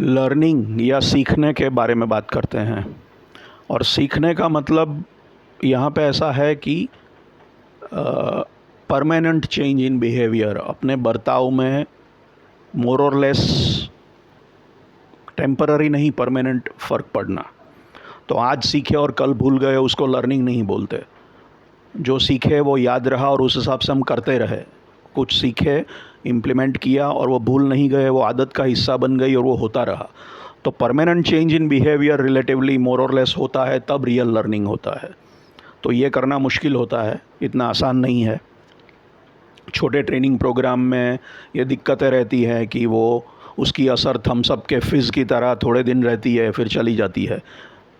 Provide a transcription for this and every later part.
Learning या सीखने के बारे में बात करते हैं। और सीखने का मतलब यहाँ पे ऐसा है कि परमानेंट चेंज इन बिहेवियर, अपने बर्ताव में मोर और लेस टेम्पररी नहीं, परमानेंट फ़र्क पड़ना। तो आज सीखे और कल भूल गए उसको लर्निंग नहीं बोलते। जो सीखे वो याद रहा और उस हिसाब से हम करते रहे। कुछ सीखे, इम्प्लीमेंट किया और वो भूल नहीं गए, वो आदत का हिस्सा बन गई और वो होता रहा। तो permanent change in behaviour relatively मोर और लेस होता है, तब रियल लर्निंग होता है। तो ये करना मुश्किल होता है, इतना आसान नहीं है। छोटे ट्रेनिंग प्रोग्राम में ये दिक्कतें रहती हैं कि वो उसकी असर थम्स अप के फिज़ की तरह थोड़े दिन रहती है, फिर चली जाती है।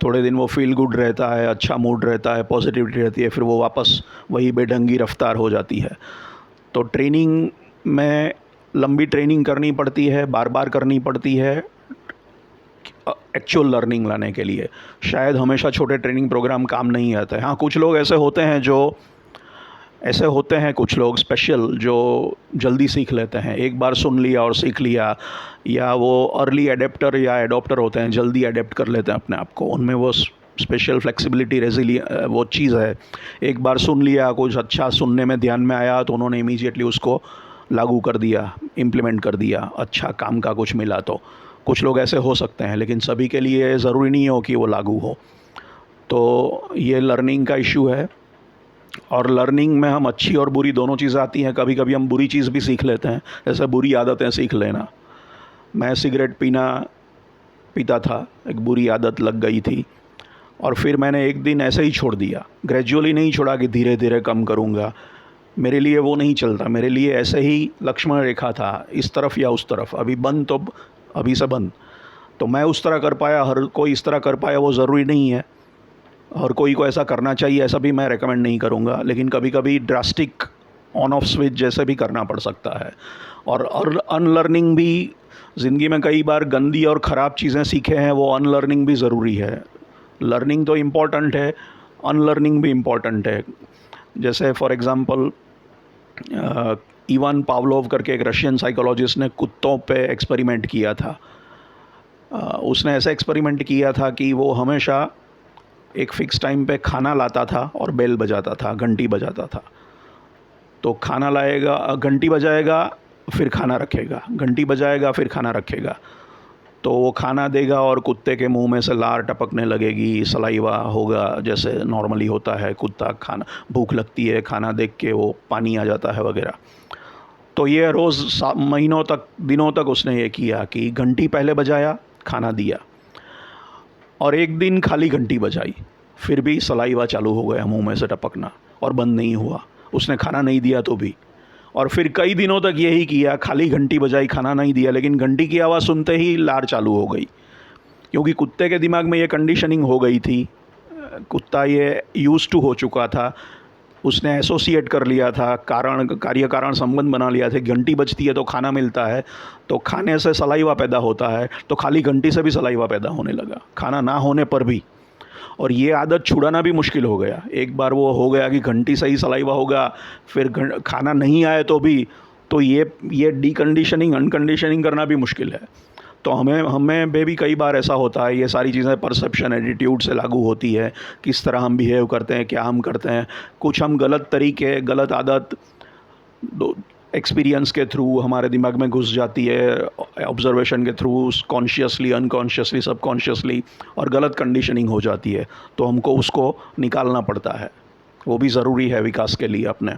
थोड़े दिन वो फील गुड रहता है, अच्छा मूड रहता है, पॉजिटिविटी रहती है, फिर वो वापस वही बेढंगी रफ्तार हो जाती है। तो ट्रेनिंग में लंबी ट्रेनिंग करनी पड़ती है, बार बार करनी पड़ती है एक्चुअल लर्निंग लाने के लिए। शायद हमेशा छोटे ट्रेनिंग प्रोग्राम काम नहीं आते हैं। हाँ, कुछ लोग ऐसे होते हैं कुछ लोग स्पेशल जो जल्दी सीख लेते हैं, एक बार सुन लिया और सीख लिया, या वो अर्ली एडेप्टर या एडॉप्टर होते हैं, जल्दी एडेप्ट कर लेते हैं अपने आप को। उनमें वो स्पेशल फ्लेक्सिबिलिटी वो चीज़ है। एक बार सुन लिया, कुछ अच्छा सुनने में ध्यान में आया तो उन्होंने इमीडिएटली उसको लागू कर दिया, इम्प्लीमेंट कर दिया, अच्छा काम का कुछ मिला। तो कुछ लोग ऐसे हो सकते हैं, लेकिन सभी के लिए ज़रूरी नहीं हो कि वो लागू हो। तो ये लर्निंग का इशू है। और लर्निंग में हम अच्छी और बुरी दोनों चीज़ें आती हैं। कभी कभी हम बुरी चीज़ भी सीख लेते हैं, जैसे बुरी आदतें सीख लेना। मैं सिगरेट पीता था, एक बुरी आदत लग गई थी, और फिर मैंने एक दिन ऐसे ही छोड़ दिया। ग्रेजुअली नहीं छोड़ा कि धीरे धीरे कम करूँगा, मेरे लिए वो नहीं चलता। मेरे लिए ऐसे ही लक्ष्मण रेखा था, इस तरफ या उस तरफ, अभी बंद तो अभी से बंद। तो मैं उस तरह कर पाया, हर कोई इस तरह कर पाया वो ज़रूरी नहीं है। और कोई को ऐसा करना चाहिए ऐसा भी मैं रेकमेंड नहीं करूँगा, लेकिन कभी कभी ड्रास्टिक ऑन ऑफ स्विच जैसे भी करना पड़ सकता है। और अनलर्निंग भी, ज़िंदगी में कई बार गंदी और ख़राब चीज़ें सीखे हैं, वो अनलर्निंग भी ज़रूरी है। लर्निंग तो इम्पॉर्टेंट है, अनलर्निंग भी इम्पॉर्टेंट है। जैसे फॉर एग्ज़ाम्पल इवान पावलोव करके एक रशियन साइकोलॉजिस्ट ने कुत्तों पे एक्सपेरिमेंट किया था। उसने ऐसा एक्सपेरिमेंट किया था कि वो हमेशा एक फ़िक्स टाइम पे खाना लाता था और बेल बजाता था, घंटी बजाता था। तो खाना लाएगा, घंटी बजाएगा, फिर खाना रखेगा, घंटी बजाएगा, फिर खाना रखेगा। तो वो खाना देगा और कुत्ते के मुंह में से लार टपकने लगेगी, सलाइवा होगा, जैसे नॉर्मली होता है। कुत्ता खाना, भूख लगती है, खाना देख के वो पानी आ जाता है वगैरह। तो ये रोज़ महीनों तक, दिनों तक उसने ये किया कि घंटी पहले बजाया, खाना दिया, और एक दिन खाली घंटी बजाई, फिर भी सलाइवा चालू हो गया मुंह में से टपकना और बंद नहीं हुआ। उसने खाना नहीं दिया तो भी। और फिर कई दिनों तक यही किया, खाली घंटी बजाई, खाना नहीं दिया, लेकिन घंटी की आवाज़ सुनते ही लार चालू हो गई, क्योंकि कुत्ते के दिमाग में ये कंडीशनिंग हो गई थी। कुत्ता ये यूज़ टू हो चुका था, उसने एसोसिएट कर लिया था, कार्य कारण संबंध बना लिया था। घंटी बजती है तो खाना मिलता है, तो खाने से सलाइवा पैदा होता है, तो खाली घंटी से भी सलाइवा पैदा होने लगा, खाना ना होने पर भी। और ये आदत छुड़ाना भी मुश्किल हो गया। एक बार वो हो गया कि घंटी से ही सलाइवा होगा, फिर खाना नहीं आए तो भी, तो ये डीकंडीशनिंग, अनकंडीशनिंग करना भी मुश्किल है। तो हमें भी कई बार ऐसा होता है। ये सारी चीज़ें परसेप्शन, एटीट्यूड से लागू होती है, किस तरह हम बिहेव करते हैं, क्या हम करते हैं। कुछ हम गलत तरीके, गलत आदत एक्सपीरियंस के थ्रू हमारे दिमाग में घुस जाती है, ऑब्जर्वेशन के थ्रू, कॉन्शियसली, अनकॉन्शियसली, सबकॉन्शियसली, और गलत कंडीशनिंग हो जाती है। तो हमको उसको निकालना पड़ता है, वो भी ज़रूरी है विकास के लिए अपने।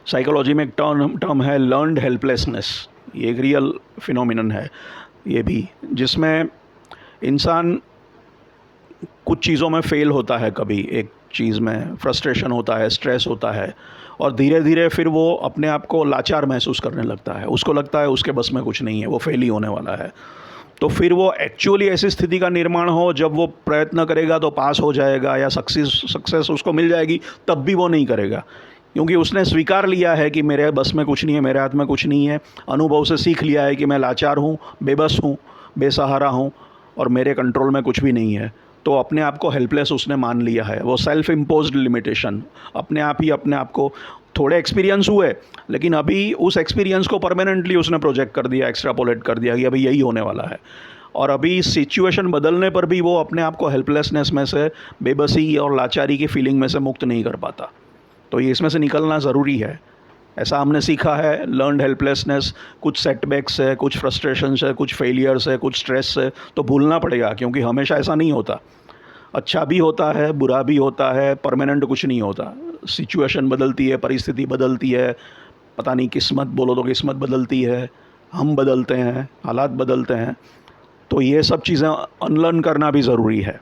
साइकोलॉजी में एक टर्म है लर्नड हेल्पलेसनेस। ये एक रियल फिनोमिनन है ये भी, जिसमें इंसान कुछ चीज़ों में फ़ेल होता है, कभी एक चीज़ में फ्रस्ट्रेशन होता है, स्ट्रेस होता है, और धीरे धीरे फिर वो अपने आप को लाचार महसूस करने लगता है। उसको लगता है उसके बस में कुछ नहीं है, वो फेल ही होने वाला है। तो फिर वो एक्चुअली ऐसी स्थिति का निर्माण हो जब वो प्रयत्न करेगा तो पास हो जाएगा या सक्सेस उसको मिल जाएगी, तब भी वो नहीं करेगा, क्योंकि उसने स्वीकार लिया है कि मेरे बस में कुछ नहीं है, मेरे हाथ में कुछ नहीं है। अनुभव से सीख लिया है कि मैं लाचार हूँ, बेबस हूँ, बेसहारा हूँ, और मेरे कंट्रोल में कुछ भी नहीं है। तो अपने आप को हेल्पलेस उसने मान लिया है। वो सेल्फ इम्पोज्ड लिमिटेशन, अपने आप ही अपने आप को, थोड़े एक्सपीरियंस हुए लेकिन अभी उस एक्सपीरियंस को परमानेंटली उसने प्रोजेक्ट कर दिया, एक्स्ट्रापोलेट कर दिया कि अभी यही होने वाला है। और अभी सिचुएशन बदलने पर भी वो अपने आप को हेल्पलेसनेस में से, बेबसी और लाचारी की फीलिंग में से मुक्त नहीं कर पाता। तो ये इसमें से निकलना ज़रूरी है। ऐसा हमने सीखा है, लर्नड हेल्पलेसनेस, कुछ सेटबैक्स है, कुछ फ्रस्ट्रेशंस है, कुछ फेलियर्स है, कुछ स्ट्रेस है, तो भूलना पड़ेगा, क्योंकि हमेशा ऐसा नहीं होता। अच्छा भी होता है, बुरा भी होता है, परमानेंट कुछ नहीं होता। सिचुएशन बदलती है, परिस्थिति बदलती है, पता नहीं किस्मत बोलो तो किस्मत बदलती है, हम बदलते हैं, हालात बदलते हैं। तो ये सब चीज़ें अनलर्न करना भी ज़रूरी है।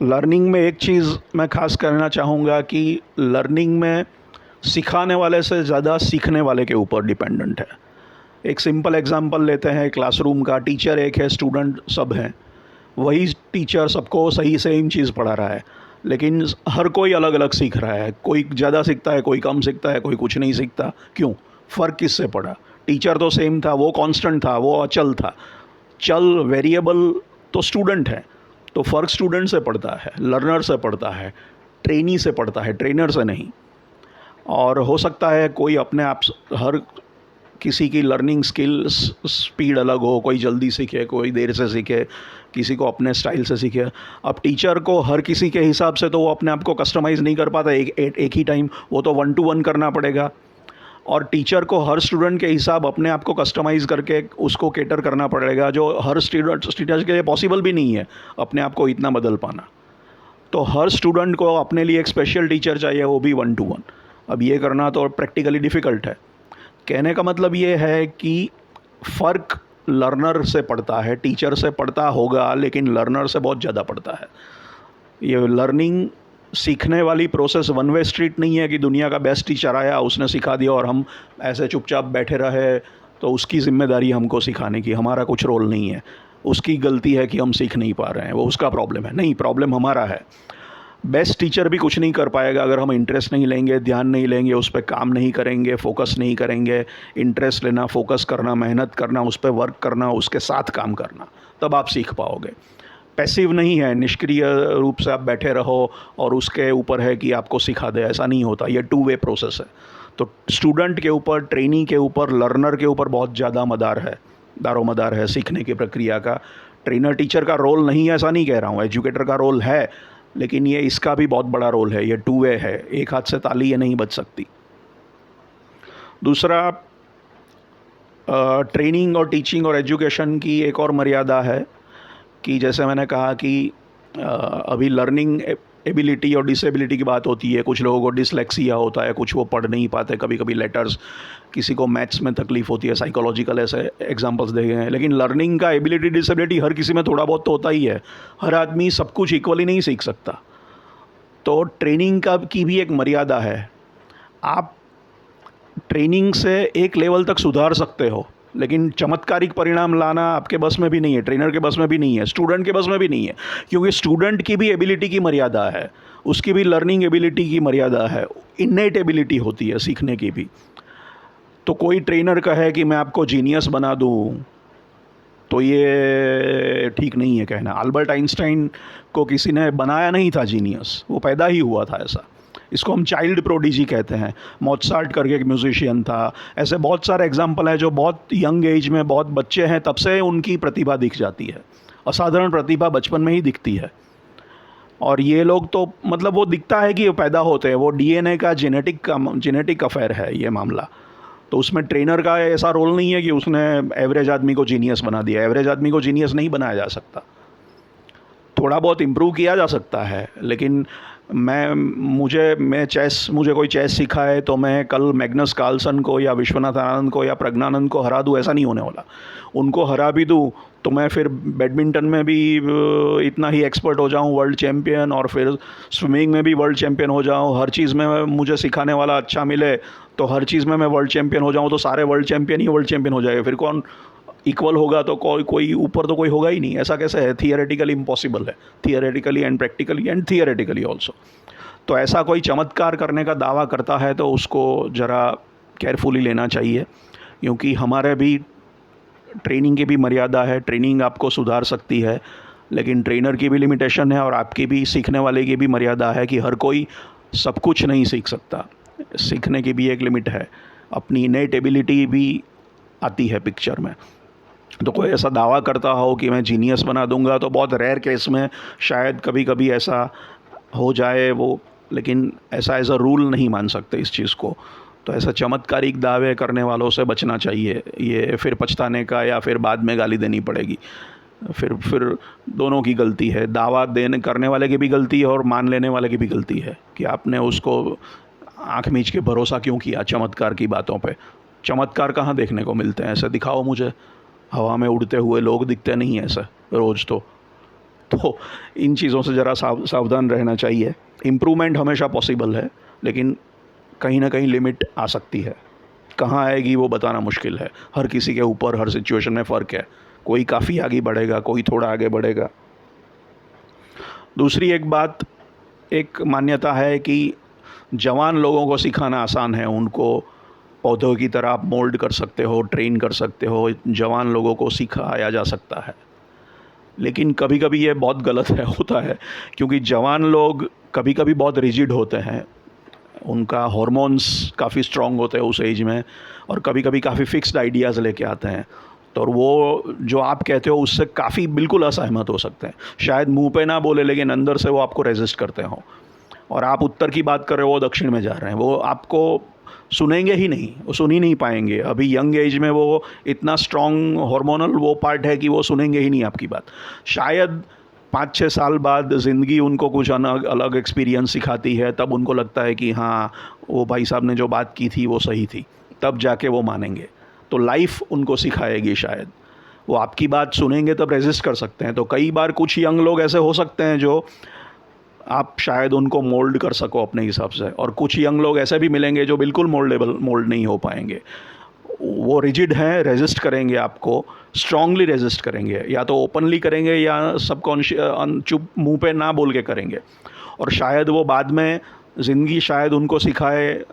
लर्निंग में एक चीज़ मैं ख़ास करना चाहूँगा कि लर्निंग में सिखाने वाले से ज़्यादा सीखने वाले के ऊपर डिपेंडेंट है। एक सिंपल एग्जांपल लेते हैं क्लासरूम का। टीचर एक है, स्टूडेंट सब हैं। वही टीचर सबको सही सेम चीज़ पढ़ा रहा है, लेकिन हर कोई अलग अलग सीख रहा है। कोई ज़्यादा सीखता है, कोई कम सीखता है, कोई कुछ नहीं सीखता। क्यों? फ़र्क किससे पड़ा? टीचर तो सेम था, वो कांस्टेंट था, वो अचल था। चल, वेरिएबल तो स्टूडेंट है। तो फ़र्क स्टूडेंट से पड़ता है, लर्नर से पड़ता है, ट्रेनी से पड़ता है, ट्रेनर से नहीं। और हो सकता है कोई अपने आप, हर किसी की लर्निंग स्किल्स स्पीड अलग हो, कोई जल्दी सीखे, कोई देर से सीखे, किसी को अपने स्टाइल से सीखे। अब टीचर को हर किसी के हिसाब से तो वो अपने आप को कस्टमाइज़ नहीं कर पाता एक ही टाइम, वो तो 1 to 1 करना पड़ेगा। और टीचर को हर स्टूडेंट के हिसाब अपने आप को कस्टमाइज़ करके उसको केटर करना पड़ेगा, जो हर स्टूडेंट के लिए पॉसिबल भी नहीं है अपने आप को इतना बदल पाना। तो हर स्टूडेंट को अपने लिए एक स्पेशल टीचर चाहिए, वो भी 1 to 1। अब ये करना तो प्रैक्टिकली डिफ़िकल्ट है। कहने का मतलब ये है कि फ़र्क लर्नर से पड़ता है, टीचर से पड़ता होगा, लेकिन लर्नर से बहुत ज़्यादा पड़ता है। ये लर्निंग सीखने वाली प्रोसेस वन वे स्ट्रीट नहीं है कि दुनिया का बेस्ट टीचर आया, उसने सिखा दिया और हम ऐसे चुपचाप बैठे रहे, तो उसकी ज़िम्मेदारी हमको सिखाने की, हमारा कुछ रोल नहीं है। उसकी गलती है कि हम सीख नहीं पा रहे हैं, वो उसका प्रॉब्लम है। नहीं, प्रॉब्लम हमारा है। बेस्ट टीचर भी कुछ नहीं कर पाएगा अगर हम इंटरेस्ट नहीं लेंगे, ध्यान नहीं लेंगे, उस पर काम नहीं करेंगे, फोकस नहीं करेंगे। इंटरेस्ट लेना, फोकस करना, मेहनत करना, उस पर वर्क करना, उसके साथ काम करना, तब आप सीख पाओगे। पैसिव नहीं है, निष्क्रिय रूप से आप बैठे रहो और उसके ऊपर है कि आपको सिखा दे, ऐसा नहीं होता। ये 2 वे प्रोसेस है। तो स्टूडेंट के ऊपर, ट्रेनी के ऊपर, लर्नर के ऊपर बहुत ज़्यादा दारोमदार है सीखने की प्रक्रिया का। ट्रेनर टीचर का रोल नहीं है, ऐसा नहीं कह रहा हूँ, एजुकेटर का रोल है, लेकिन ये इसका भी बहुत बड़ा रोल है। ये 2 वे है, एक हाथ से ताली ये नहीं बज सकती। दूसरा, ट्रेनिंग और टीचिंग और एजुकेशन की एक और मर्यादा है कि जैसे मैंने कहा कि अभी लर्निंग एबिलिटी और डिसेबिलिटी की बात होती है। कुछ लोगों को डिसलेक्सिया होता है, कुछ वो पढ़ नहीं पाते, कभी कभी लेटर्स, किसी को मैथ्स में तकलीफ़ होती है, साइकोलॉजिकल ऐसे एग्जांपल्स दे गए हैं। लेकिन लर्निंग का एबिलिटी डिसेबिलिटी हर किसी में थोड़ा बहुत तो होता ही है। हर आदमी सब कुछ इक्वली नहीं सीख सकता। तो ट्रेनिंग की भी एक मर्यादा है। आप ट्रेनिंग से एक लेवल तक सुधार सकते हो, लेकिन चमत्कारिक परिणाम लाना आपके बस में भी नहीं है, ट्रेनर के बस में भी नहीं है, स्टूडेंट के बस में भी नहीं है। क्योंकि स्टूडेंट की भी एबिलिटी की मर्यादा है, उसकी भी लर्निंग एबिलिटी की मर्यादा है, इन्नेट एबिलिटी होती है सीखने की भी। तो कोई ट्रेनर कहे कि मैं आपको जीनियस बना दूं, तो ये ठीक नहीं है कहना। अल्बर्ट आइंस्टाइन को किसी ने बनाया नहीं था जीनियस, वो पैदा ही हुआ था ऐसा। इसको हम चाइल्ड प्रोडिजी कहते हैं। मोत्सार्ट करके एक म्यूजिशियन था। ऐसे बहुत सारे एग्जाम्पल हैं जो बहुत यंग एज में, बहुत बच्चे हैं तब से उनकी प्रतिभा दिख जाती है। असाधारण प्रतिभा बचपन में ही दिखती है। और ये लोग तो मतलब वो दिखता है कि वो पैदा होते हैं, वो डीएनए का जेनेटिक अफेयर है ये मामला। तो उसमें ट्रेनर का ऐसा रोल नहीं है कि उसने एवरेज आदमी को जीनियस बना दिया। एवरेज आदमी को जीनियस नहीं बनाया जा सकता। थोड़ा बहुत इम्प्रूव किया जा सकता है, लेकिन मुझे कोई चेस सिखाए तो मैं कल मैग्नस कार्लसन को या विश्वनाथ आनंद को या प्रज्ञानंद को हरा दूँ, ऐसा नहीं होने वाला। उनको हरा भी दूँ तो मैं फिर बैडमिंटन में भी इतना ही एक्सपर्ट हो जाऊँ, वर्ल्ड चैम्पियन, और फिर स्विमिंग में भी वर्ल्ड चैम्पियन हो जाऊँ। हर चीज़ में मुझे सिखाने वाला अच्छा मिले तो हर चीज़ में मैं वर्ल्ड चैम्पियन हो जाऊँ, तो सारे वर्ल्ड चैम्पियन ही वर्ल्ड चैम्पियन हो जाएगा। फिर कौन इक्वल होगा? तो कोई ऊपर तो कोई होगा ही नहीं। ऐसा कैसे है? थियरेटिकली इम्पॉसिबल है, थियरेटिकली एंड प्रैक्टिकली एंड थियरेटिकली ऑल्सो। तो ऐसा कोई चमत्कार करने का दावा करता है तो उसको ज़रा केयरफुली लेना चाहिए, क्योंकि हमारे भी ट्रेनिंग की भी मर्यादा है। ट्रेनिंग आपको सुधार सकती है, लेकिन ट्रेनर की भी लिमिटेशन है और आपकी भी, सीखने वाले की भी मर्यादा है कि हर कोई सब कुछ नहीं सीख सकता। सीखने की भी एक लिमिट है, अपनी इनेट एबिलिटी भी आती है पिक्चर में। तो कोई ऐसा दावा करता हो कि मैं जीनियस बना दूंगा, तो बहुत रेयर केस में शायद कभी कभी ऐसा हो जाए वो, लेकिन ऐसा एज अ रूल नहीं मान सकते इस चीज़ को। तो ऐसा चमत्कारिक दावे करने वालों से बचना चाहिए, ये फिर पछताने का या फिर बाद में गाली देनी पड़ेगी। फिर दोनों की गलती है, दावा देने करने वाले की भी गलती है और मान लेने वाले की भी गलती है कि आपने उसको आँख मीच के भरोसा क्यों किया चमत्कार की बातों पे। चमत्कार कहाँ देखने को मिलते हैं, ऐसे दिखाओ मुझे, हवा में उड़ते हुए लोग दिखते नहीं हैं ऐसे रोज़। तो इन चीज़ों से ज़रा सावधान रहना चाहिए। इम्प्रूवमेंट हमेशा पॉसिबल है, लेकिन कहीं ना कहीं लिमिट आ सकती है। कहाँ आएगी वो बताना मुश्किल है, हर किसी के ऊपर हर सिचुएशन में फ़र्क है। कोई काफ़ी आगे बढ़ेगा, कोई थोड़ा आगे बढ़ेगा। दूसरी एक बात, एक मान्यता है कि जवान लोगों को सिखाना आसान है, उनको पौधों की तरह आप मोल्ड कर सकते हो, ट्रेन कर सकते हो, जवान लोगों को सिखाया जा सकता है। लेकिन कभी कभी ये बहुत गलत होता है, क्योंकि जवान लोग कभी कभी बहुत रिजिड होते हैं, उनका हार्मोन्स काफ़ी स्ट्रॉन्ग होते हैं उस एज में, और कभी कभी काफ़ी फिक्स्ड आइडियाज़ लेके आते हैं। तो वो जो आप कहते हो उससे काफ़ी बिल्कुल असहमत हो सकते हैं। शायद मुंह पे ना बोले, लेकिन अंदर से वो आपको रेजिस्ट करते हो। और आप उत्तर की बात कर रहे हो, वो दक्षिण में जा रहे हैं, वो आपको सुनेंगे ही नहीं, वो सुन ही नहीं पाएंगे। अभी यंग एज में वो इतना स्ट्रॉन्ग हार्मोनल वो पार्ट है कि वो सुनेंगे ही नहीं आपकी बात। शायद 5-6 साल बाद ज़िंदगी उनको कुछ अलग एक्सपीरियंस सिखाती है, तब उनको लगता है कि हाँ, वो भाई साहब ने जो बात की थी वो सही थी, तब जाके वो मानेंगे। तो लाइफ उनको सिखाएगी। शायद वो आपकी बात सुनेंगे तब रेजिस्ट कर सकते हैं। तो कई बार कुछ यंग लोग ऐसे हो सकते हैं जो आप शायद उनको मोल्ड कर सको अपने हिसाब से, और कुछ यंग लोग ऐसे भी मिलेंगे जो बिल्कुल मोल्ड नहीं हो पाएंगे। वो रिजिड हैं, रेजिस्ट करेंगे, आपको स्ट्रांगली रेजिस्ट करेंगे, या तो ओपनली करेंगे या सबकॉन्शियस चुप मुंह पे ना बोल के करेंगे। और शायद वो बाद में ज़िंदगी शायद उनको सिखाए।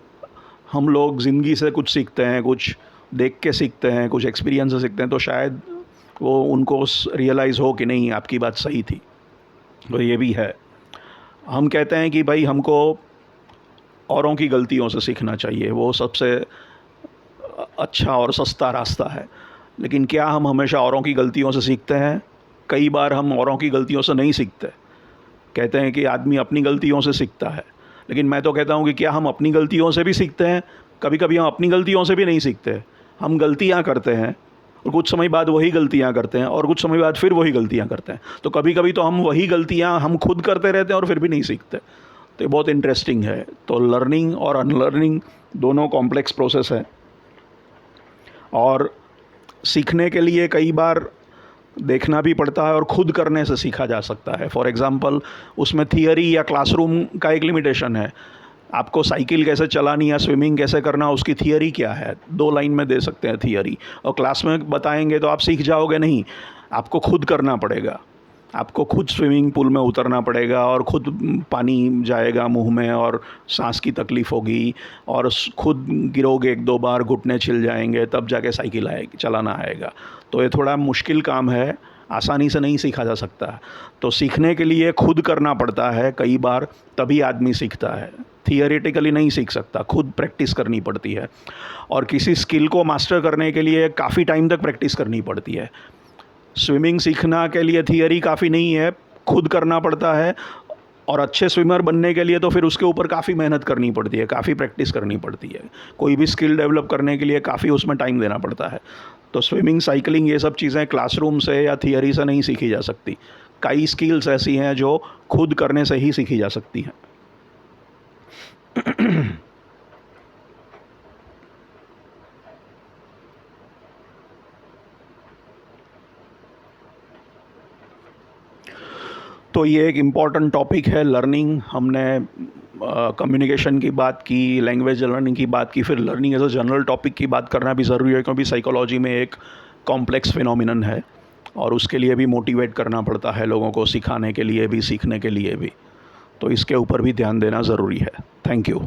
हम लोग ज़िंदगी से कुछ सीखते हैं, कुछ देख के सीखते हैं, कुछ एक्सपीरियंस से सीखते हैं, तो शायद वो उनको रियलाइज़ हो कि नहीं, आपकी बात सही थी। तो ये भी है। हम कहते हैं कि भाई हमको औरों की गलतियों से सीखना चाहिए, वो सबसे अच्छा और सस्ता रास्ता है। लेकिन क्या हम हमेशा औरों की गलतियों से सीखते हैं? कई बार हम औरों की गलतियों से नहीं सीखते। कहते हैं कि आदमी अपनी गलतियों से सीखता है, लेकिन मैं तो कहता हूँ कि क्या हम अपनी गलतियों से भी सीखते हैं? कभी कभी हम अपनी गलतियों से भी नहीं सीखते। हम गलतियाँ करते हैं और कुछ समय बाद वही गलतियाँ करते हैं, और कुछ समय बाद फिर वही गलतियाँ करते हैं। तो कभी कभी तो हम वही गलतियाँ हम खुद करते रहते हैं और फिर भी नहीं सीखते। तो ये बहुत इंटरेस्टिंग है। तो लर्निंग और अनलर्निंग दोनों कॉम्प्लेक्स प्रोसेस है, और सीखने के लिए कई बार देखना भी पड़ता है और खुद करने से सीखा जा सकता है। फॉर एग्ज़ाम्पल, उसमें थियरी या क्लासरूम का एक लिमिटेशन है। आपको साइकिल कैसे चलानी या स्विमिंग कैसे करना, उसकी थियरी क्या है, 2 लाइन में दे सकते हैं थियरी, और क्लास में बताएंगे तो आप सीख जाओगे नहीं। आपको खुद करना पड़ेगा, आपको खुद स्विमिंग पूल में उतरना पड़ेगा, और खुद पानी जाएगा मुंह में और सांस की तकलीफ़ होगी, और खुद गिरोगे 1-2 बार, घुटने छिल जाएंगे, तब जाके साइकिल आएगी, चलाना आएगा। तो ये थोड़ा मुश्किल काम है, आसानी से नहीं सीखा जा सकता। तो सीखने के लिए खुद करना पड़ता है कई बार, तभी आदमी सीखता है। थियरेटिकली नहीं सीख सकता, खुद प्रैक्टिस करनी पड़ती है। और किसी स्किल को मास्टर करने के लिए काफ़ी टाइम तक प्रैक्टिस करनी पड़ती है। स्विमिंग सीखना के लिए थियरी काफ़ी नहीं है, खुद करना पड़ता है। और अच्छे स्विमर बनने के लिए तो फिर उसके ऊपर काफ़ी मेहनत करनी पड़ती है, काफ़ी प्रैक्टिस करनी पड़ती है। कोई भी स्किल डेवलप करने के लिए काफ़ी उसमें टाइम देना पड़ता है। तो स्विमिंग, साइकिलिंग, ये सब चीज़ें क्लासरूम से या थियरी से नहीं सीखी जा सकती। कई स्किल्स ऐसी हैं जो खुद करने से ही सीखी जा सकती हैं। तो ये एक इम्पॉर्टेंट टॉपिक है, लर्निंग। हमने कम्युनिकेशन की बात की, लैंग्वेज लर्निंग की बात की, फिर learning as a general topic की बात करना भी ज़रूरी है, क्योंकि साइकोलॉजी में एक कॉम्प्लेक्स फिनोमिनन है, और उसके लिए भी मोटिवेट करना पड़ता है लोगों को, सिखाने के लिए भी, सीखने के लिए भी। तो इसके ऊपर भी ध्यान देना ज़रूरी है। Thank you.